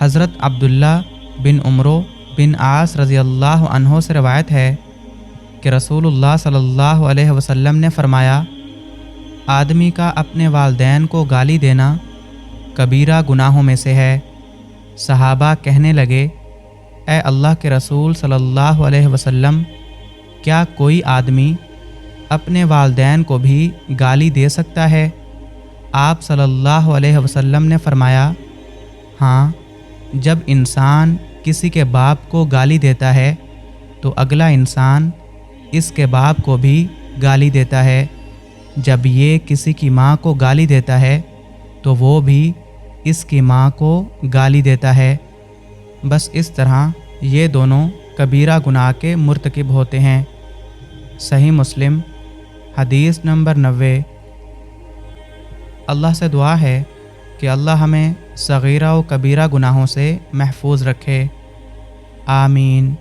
حضرت عبداللہ بن عمرو بن عاص رضی اللہ عنہ سے روایت ہے کہ رسول اللہ صلی اللہ علیہ وسلم نے فرمایا، آدمی کا اپنے والدین کو گالی دینا کبیرہ گناہوں میں سے ہے۔ صحابہ کہنے لگے، اے اللہ کے رسول صلی اللہ علیہ وسلم، کیا کوئی آدمی اپنے والدین کو بھی گالی دے سکتا ہے؟ آپ صلی اللہ علیہ وسلم نے فرمایا، ہاں، جب انسان کسی کے باپ کو گالی دیتا ہے تو اگلا انسان اس کے باپ کو بھی گالی دیتا ہے۔ جب یہ کسی کی ماں کو گالی دیتا ہے تو وہ بھی اس کی ماں کو گالی دیتا ہے۔ بس اس طرح یہ دونوں کبیرہ گناہ کے مرتکب ہوتے ہیں۔ صحیح مسلم حدیث نمبر 90۔ اللہ سے دعا ہے کہ اللہ ہمیں صغیرہ و کبیرہ گناہوں سے محفوظ رکھے، آمین۔